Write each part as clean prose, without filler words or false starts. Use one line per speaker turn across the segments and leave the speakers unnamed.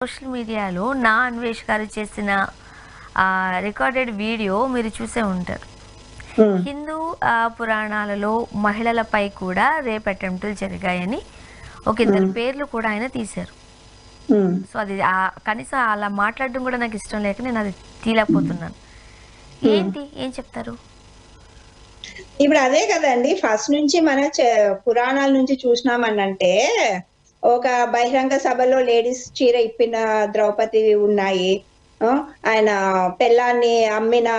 Social మీడియాలో నా అన్వేష్ గారు చేసిన రికార్డెడ్ వీడియో మీరు చూసే ఉంటారు. హిందూ పురాణాలలో మహిళలపై కూడా రేప్ అటెంప్టులు జరిగాయని ఒక ఇద్దరు పేర్లు కూడా ఆయన తీశారు. సో అది కనీసం అలా మాట్లాడడం కూడా నాకు ఇష్టం లేక నేను అది తీయలేకపోతున్నాను. ఏం చెప్తారు?
ఇప్పుడు అదే కదండి, ఫస్ట్ నుంచి మన పురాణాల నుంచి చూసినామనంటే ఒక బహిరంగ సభలో లేడీస్ చీర ఇప్పిన ద్రౌపది ఉన్నాయి, ఆయన పెళ్ళాన్ని అమ్మిన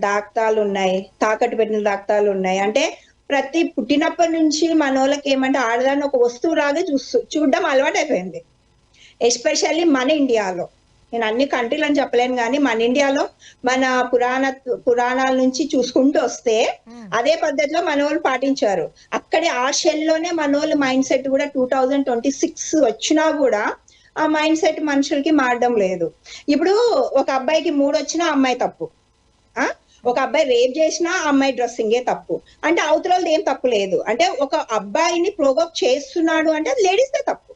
దాక్తాలు ఉన్నాయి, తాకట్టు పెట్టిన దాక్తాలు ఉన్నాయి. అంటే ప్రతి పుట్టినప్పటి నుంచి మనోళ్ళకి ఏమంటే ఆడదాన్ని ఒక వస్తువు రాగా చూడడం అలవాటు అయిపోయింది. ఎస్పెషల్లీ మన ఇండియాలో, నేను అన్ని కంట్రీలు అని చెప్పలేను కానీ మన ఇండియాలో మన పురాణాల నుంచి చూసుకుంటూ వస్తే అదే పద్ధతిలో మన వాళ్ళు పాటించారు. అక్కడే ఆ షెల్లోనే మన వాళ్ళు మైండ్ సెట్ కూడా 2026 వచ్చినా కూడా ఆ మైండ్ సెట్ మనుషులకి మారడం లేదు. ఇప్పుడు ఒక అబ్బాయికి 3 వచ్చినా అమ్మాయి తప్పు, ఒక అబ్బాయి రేప్ చేసినా అమ్మాయి డ్రెస్సింగే తప్పు. అంటే అవతల ఏం తప్పు లేదు. అంటే ఒక అబ్బాయిని ప్రోవోక్ చేస్తున్నాడు అంటే అది లేడీస్దే తప్పు.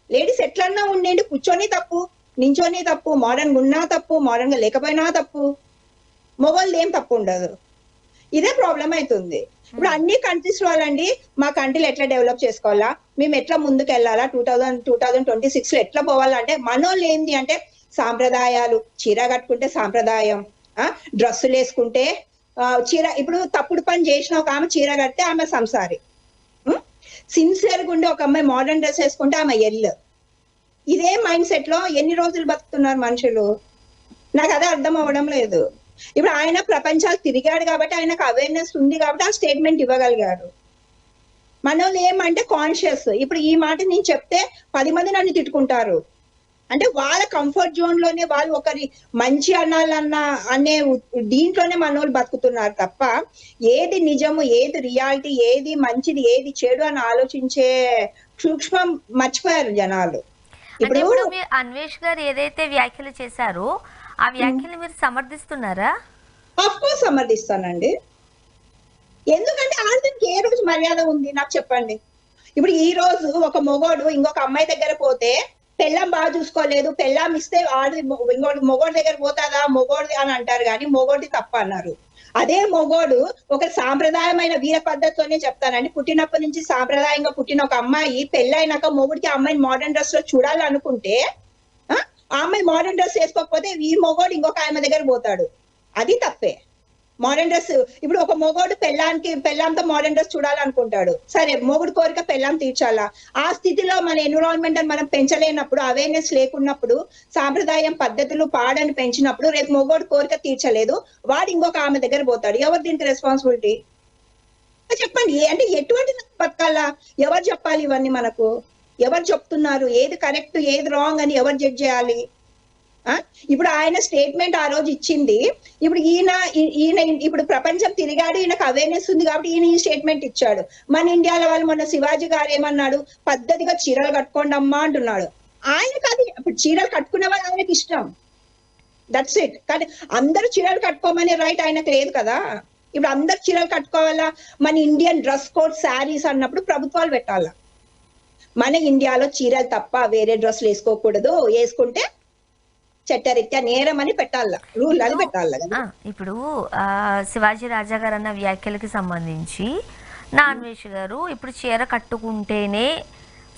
లేడీస్ ఎట్లన్నా ఉండేది, కూర్చొని తప్పు, నించొని తప్పు, మోడర్న్ ఉన్నా తప్పు, మోడర్న్ గా లేకపోయినా తప్పు, మొగోళ్ళు ఏం తప్పు ఉండదు. ఇదే ప్రాబ్లం అవుతుంది. ఇప్పుడు అన్ని కంట్రీస్ వాళ్ళండి మా కంట్రీలు ఎట్లా డెవలప్ చేసుకోవాలా, మేము ఎట్లా ముందుకు వెళ్ళాలా, 2026 లో ఎట్లా పోవాలంటే మనోళ్ళు ఏంది అంటే సాంప్రదాయాలు, చీర కట్టుకుంటే సాంప్రదాయం, డ్రెస్సులు వేసుకుంటే చీర. ఇప్పుడు తప్పుడు పని చేసిన ఒక ఆమె చీర కడితే ఆమె సంసారి, సిన్సియర్ గా ఉండే ఒక అమ్మాయి మోడర్న్ డ్రెస్ వేసుకుంటే ఆమె ఎల్లు. ఇదే మైండ్ సెట్ లో ఎన్ని రోజులు బతుకుతున్నారు మనుషులు? నాకు అదే అర్థం అవ్వడం లేదు. ఇప్పుడు ఆయన ప్రపంచాలు తిరిగాడు కాబట్టి ఆయనకు అవేర్నెస్ ఉంది కాబట్టి ఆ స్టేట్మెంట్ ఇవ్వగలిగారు. మనోళ్ళు ఏమంటే కాన్షియస్. ఇప్పుడు ఈ మాట నేను చెప్తే 10 మంది నన్ను తిట్టుకుంటారు. అంటే వాళ్ళ కంఫర్ట్ జోన్ లోనే వాళ్ళు ఒకరి మంచి అనే దీంట్లోనే మనోళ్ళు బతుకుతున్నారు తప్ప ఏది నిజము, ఏది రియాలిటీ, ఏది మంచిది, ఏది చెడు అని ఆలోచించే సూక్ష్మం మర్చిపోయారు జనాలు.
ఇప్పుడు అన్వేష్ గారు ఏదైతే వ్యాఖ్యలు చేశారో ఆ వ్యాఖ్యలు మీరు సమర్థిస్తున్నారా?
Of course సమర్థిస్తానండి. ఎందుకంటే ఆడదానికి ఏ రోజు మర్యాద ఉంది నాకు చెప్పండి. ఇప్పుడు ఈ రోజు ఒక మొగోడు ఇంకొక అమ్మాయి దగ్గర పోతే పెళ్ళాం బాగా చూసుకోలేదు, పెళ్ళాం ఇస్తే ఆడి ఇంకోటి మొగోడి దగ్గర పోతాదా మొగోడిది అని అంటారు కానీ మొగోడిది తప్ప అన్నారు. అదే మొగోడు ఒక సాంప్రదాయమైన వీర పద్ధతితోనే చెప్తానండి, పుట్టినప్పటి నుంచి సాంప్రదాయంగా పుట్టిన ఒక అమ్మాయి పెళ్ళైనాక మొగుడికి అమ్మాయిని మోడర్న్ డ్రెస్ లో చూడాలనుకుంటే ఆ అమ్మాయి మోడర్న్ డ్రెస్ వేసుకోకపోతే ఈ మొగోడు ఇంకొక ఆమె దగ్గర పోతాడు, అది తప్పే. మోడర్న్ డ్రెస్ ఇప్పుడు ఒక మొగోడు పెళ్ళాంతో మోడర్న్ డ్రెస్ చూడాలనుకుంటాడు, సరే మొగుడు కోరిక పెళ్ళాం తీర్చాలా. ఆ స్థితిలో మన ఎన్విరాన్మెంట్ మనం పెంచలేనప్పుడు, అవేర్నెస్ లేకున్నప్పుడు, సాంప్రదాయం పద్ధతులు పాడని పెంచినప్పుడు రేపు మొగోడు కోరిక తీర్చలేదు, వాడు ఇంకొక ఆమె దగ్గర పోతాడు. ఎవరు దీనికి రెస్పాన్సిబిలిటీ చెప్పండి? అంటే ఎటువంటి బతకాలా? ఎవరు చెప్పాలి ఇవన్నీ మనకు? ఎవరు చెప్తున్నారు? ఏది కరెక్ట్ ఏది రాంగ్ అని ఎవరు జడ్జ్ చేయాలి? ఇప్పుడు ఆయన స్టేట్మెంట్ ఆ రోజు ఇచ్చింది. ఇప్పుడు ఈయన ఇప్పుడు ప్రపంచం తిరిగాడు, ఈయనకు అవేర్నెస్ ఉంది కాబట్టి ఈయన ఈ స్టేట్మెంట్ ఇచ్చాడు. మన ఇండియాలో వాళ్ళు మొన్న శివాజీ గారు ఏమన్నాడు, పద్ధతిగా చీరలు కట్టుకోండి అమ్మా అంటున్నాడు. ఆయనకు అది ఇప్పుడు చీరలు కట్టుకునే వాళ్ళు ఆయనకి ఇష్టం, దట్స్ ఇట్. కానీ అందరూ చీరలు కట్టుకోమనే రైట్ ఆయనకు లేదు కదా. ఇప్పుడు అందరు చీరలు కట్టుకోవాలా? మన ఇండియన్ డ్రెస్ కోడ్ శారీస్ అన్నప్పుడు ప్రభుత్వాలు పెట్టాలా? మన ఇండియాలో చీరలు తప్ప వేరే డ్రెస్సులు వేసుకోకూడదు, వేసుకుంటే చట్టరీత్యా నేరం అని పెట్టాల, రూల్ అది పెట్టాల.
ఇప్పుడు శివాజీ రాజా గారు అన్న వ్యాఖ్యలకి సంబంధించి నా అన్వేష్ గారు ఇప్పుడు చీర కట్టుకుంటేనే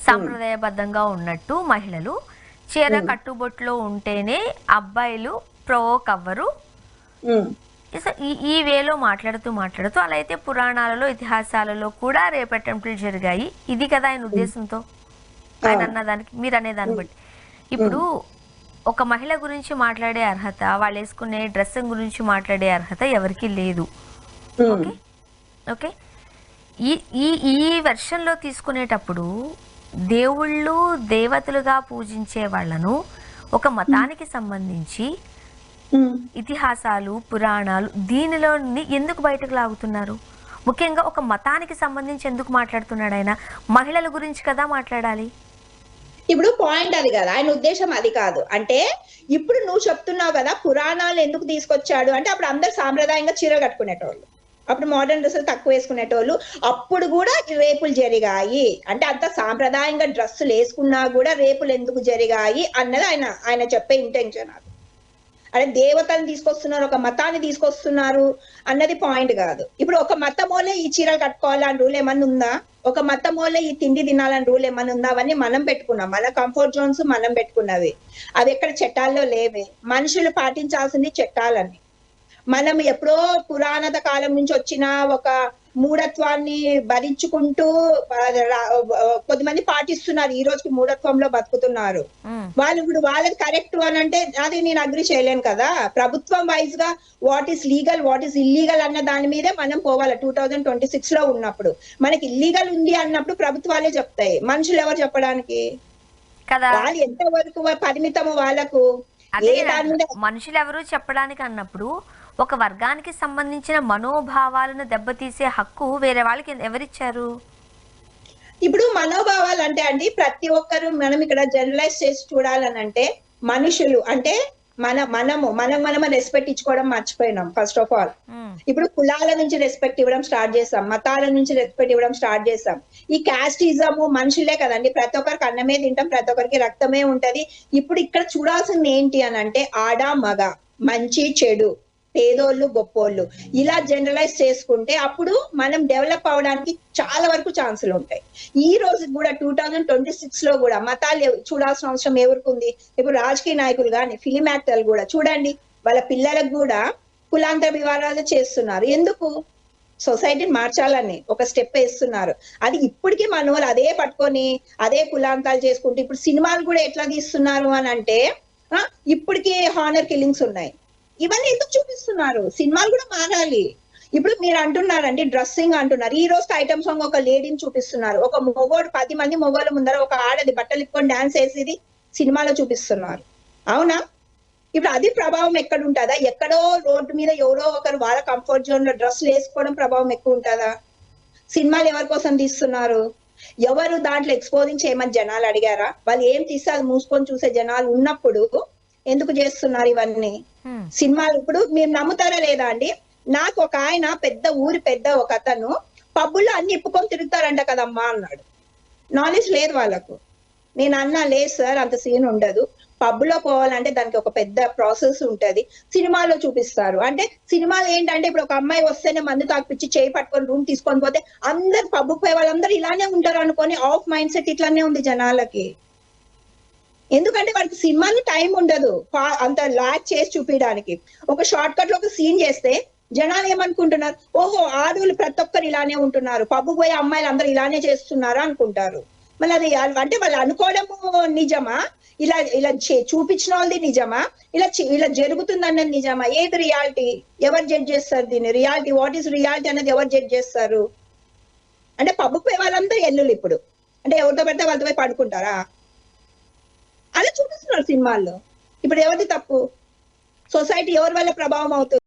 సాంప్రదాయబద్ధంగా ఉన్నట్టు, మహిళలు చీర కట్టుబొట్లో ఉంటేనే అబ్బాయిలు ప్రొవోక్ అవ్వరు, ఈ వేలో మాట్లాడుతూ అలా అయితే పురాణాలలో ఇతిహాసాలలో కూడా రేప్ అటెంప్టులు జరిగాయి, ఇది కదా ఆయన ఉద్దేశంతో ఆయన అన్నదానికి మీరు అనేదాన్ని బట్టి. ఇప్పుడు ఒక మహిళ గురించి మాట్లాడే అర్హత, వాళ్ళు వేసుకునే డ్రెస్సింగ్ గురించి మాట్లాడే అర్హత ఎవరికి లేదు. ఓకే ఓకే ఈ వెర్షన్లో తీసుకునేటప్పుడు దేవుళ్ళు దేవతలుగా పూజించే వాళ్ళను ఒక మతానికి సంబంధించి ఇతిహాసాలు పురాణాలు దీనిలో ఎందుకు బయటకు లాగుతున్నారు? ముఖ్యంగా ఒక మతానికి సంబంధించి ఎందుకు మాట్లాడుతున్నాడు ఆయన? మహిళల గురించి కదా మాట్లాడాలి.
ఇప్పుడు పాయింట్ అది కదా, ఆయన ఉద్దేశం అది కాదు. అంటే ఇప్పుడు నువ్వు చెప్తున్నావు కదా పురాణాలు ఎందుకు తీసుకొచ్చాడు అంటే అప్పుడు అందరు సాంప్రదాయంగా చీర కట్టుకునేటోళ్ళు, అప్పుడు మోడర్న్ డ్రెస్సులు తక్కువ వేసుకునేటోళ్ళు. అప్పుడు కూడా రేపులు జరిగాయి. అంటే అంత సాంప్రదాయంగా డ్రెస్సులు వేసుకున్నా కూడా రేపులు ఎందుకు జరిగాయి అన్నది ఆయన చెప్పే ఇంటెన్షన్ అది. అంటే దేవతని తీసుకొస్తున్నారు, ఒక మతాన్ని తీసుకొస్తున్నారు అన్నది పాయింట్ కాదు. ఇప్పుడు ఒక మతమోలే ఈ చీరలు కట్టుకోవాలని రూల్ ఏమన్నా ఉందా? ఒక మతమోలే ఈ తిండి తినాలని రూల్ ఏమన్నా ఉందా? అవన్నీ మనం పెట్టుకున్నాం. మన కంఫర్ట్ జోన్స్ మనం పెట్టుకున్నవి. అవి ఎక్కడ చట్టాల్లో లేవే. మనుషులు పాటించాల్సింది చట్టాలని. మనం ఎప్పుడో పురాణత కాలం నుంచి వచ్చిన ఒక మూఢత్వాన్ని భరించుకుంటూ కొద్దిమంది పాటిస్తున్నారు. ఈ రోజుకి మూఢత్వంలో బతుకుతున్నారు. వాళ్ళు ఇప్పుడు వాళ్ళది కరెక్ట్ అని అంటే అది నేను అగ్రి చేయలేను కదా. ప్రభుత్వం వైజ్ గా what is legal, what is illegal అన్న దాని మీదే మనం పోవాలి. 2026 లో ఉన్నప్పుడు మనకి ఇల్లీగల్ ఉంది అన్నప్పుడు ప్రభుత్వాలే చెప్తాయి. మనుషులు ఎవరు చెప్పడానికి?
కదా,
వాళ్ళు ఎంత వరకు పరిమితము వాళ్ళకు.
అదే
ఏ దాని మీద
మనుషులు ఎవరు చెప్పడానికి అన్నప్పుడు ఒక వర్గానికి సంబంధించిన మనోభావాలను దెబ్బతీసే హక్కు వేరే వాళ్ళకి ఎవరిచ్చారు?
ఇప్పుడు మనోభావాలు అంటే అండి ప్రతి ఒక్కరు మనం ఇక్కడ జనరలైజ్ చేసి చూడాలనంటే మనుషులు అంటే మనం రెస్పెక్ట్ ఇచ్చుకోవడం మర్చిపోయినాం ఫస్ట్ ఆఫ్ ఆల్. ఇప్పుడు కులాల నుంచి రెస్పెక్ట్ ఇవ్వడం స్టార్ట్ చేసాం, మతాల నుంచి రెస్పెక్ట్ ఇవ్వడం స్టార్ట్ చేసాం. ఈ క్యాస్టిజము మనుషులే కదండి, ప్రతి ఒక్కరికి అన్నమే తింటాం, ప్రతి ఒక్కరికి రక్తమే ఉంటది. ఇప్పుడు ఇక్కడ చూడాల్సింది ఏంటి అని అంటే ఆడ మగ, మంచి చెడు, పేదోళ్ళు గొప్పోళ్ళు ఇలా జనరలైజ్ చేసుకుంటే అప్పుడు మనం డెవలప్ అవడానికి చాలా వరకు ఛాన్సులు ఉంటాయి. ఈ రోజు కూడా 2026 లో కూడా మతాలు చూడాల్సిన అవసరం ఎవరికి ఉంది? ఇప్పుడు రాజకీయ నాయకులు కానీ ఫిలిం యాక్టర్లు కూడా చూడండి, వాళ్ళ పిల్లలకు కూడా కులాంతర వివాహాలు చేస్తున్నారు. ఎందుకు? సొసైటీని మార్చాలని ఒక స్టెప్ వేస్తున్నారు. అది ఇప్పటికీ మన వాళ్ళు అదే పట్టుకొని అదే కులాంతాలు చేసుకుంటూ ఇప్పుడు సినిమాలు కూడా ఎట్లా తీస్తున్నారు అని అంటే ఇప్పటికీ హానర్ కిల్లింగ్స్ ఉన్నాయి. ఇవన్నీ ఎందుకు చూపిస్తున్నారు? సినిమాలు కూడా మారాలి. ఇప్పుడు మీరు అంటున్నారండి డ్రెస్సింగ్ అంటున్నారు. ఈ రోజు ఐటమ్ సాంగ్ ఒక లేడీని చూపిస్తున్నారు, ఒక మొగోడు 10 మంది మొగోళ్ళ ముందర ఒక ఆడది బట్టలు ఇప్పుకొని డాన్స్ వేసేది సినిమాలో చూపిస్తున్నారు. అవునా? ఇప్పుడు అది ప్రభావం ఎక్కడ ఉంటుందా? ఎక్కడో రోడ్డు మీద ఎవరో ఒకరు వాళ్ళ కంఫర్ట్ జోన్ లో డ్రెస్సులు వేసుకోవడం ప్రభావం ఎక్కువ ఉంటుందా? సినిమాలు ఎవరి కోసం తీస్తున్నారు? ఎవరు దాంట్లో ఎక్స్పోజింగ్ చేయమని జనాలు అడిగారా? వాళ్ళు ఏం తీస్తే అది మూసుకొని చూసే జనాలు ఉన్నప్పుడు ఎందుకు చేస్తున్నారు ఇవన్నీ సినిమాలు? ఇప్పుడు మీరు నమ్ముతారా లేదా అండి, నాకు ఒక ఆయన ఊరి పెద్ద ఒక అతను పబ్బుల్లో అన్ని ఇప్పుకొని తిరుగుతారంట కదమ్మా అన్నాడు. నాలెడ్జ్ లేదు వాళ్ళకు. నేను అన్నా లేదు సార్, అంత సీన్ ఉండదు. పబ్బులో పోవాలంటే దానికి ఒక పెద్ద ప్రాసెస్ ఉంటది. సినిమాలో చూపిస్తారు. అంటే సినిమాలు ఏంటంటే ఇప్పుడు ఒక అమ్మాయి వస్తేనే మందు తాగిపిచ్చి చేయి పట్టుకొని రూమ్ తీసుకొని పోతే అందరు పబ్బుకు పోయే వాళ్ళందరూ ఇలానే ఉంటారు అనుకొని ఆఫ్ మైండ్ సెట్ ఇట్లానే ఉంది జనాలకి. ఎందుకంటే వాళ్ళకి సినిమాలో టైం ఉండదు అంత లాక్ చేసి చూపించడానికి. ఒక షార్ట్ కట్ లో ఒక సీన్ చేస్తే జనాలు ఏమనుకుంటున్నారు, ఓహో ఆడవాళ్ళు ప్రతి ఒక్కరు ఇలానే ఉంటున్నారు, పబ్బు పోయే అమ్మాయిలు అందరూ ఇలానే చేస్తున్నారు అనుకుంటారు. మళ్ళీ అది అంటే వాళ్ళు అనుకోవడము నిజమా? ఇలా ఇలా చూపించిన వాళ్ళది నిజమా? ఇలా జరుగుతుంది అన్నది నిజమా? ఏది రియాలిటీ? ఎవరు జడ్జ్ చేస్తారు దీన్ని? రియాలిటీ, వాట్ ఈస్ రియాలిటీ అనేది ఎవరు జడ్జ్ చేస్తారు? అంటే పబ్బుకు పోయే వాళ్ళందరూ ఎల్లులు ఇప్పుడు అంటే ఎవరితో పెడితే వాళ్ళతో పోయి పడుకుంటారా? అలా చూపిస్తున్నారు సినిమాల్లో. ఇప్పుడు ఎవరిది తప్పు? సొసైటీ ఎవరి వల్ల ప్రభావం అవుతుంది?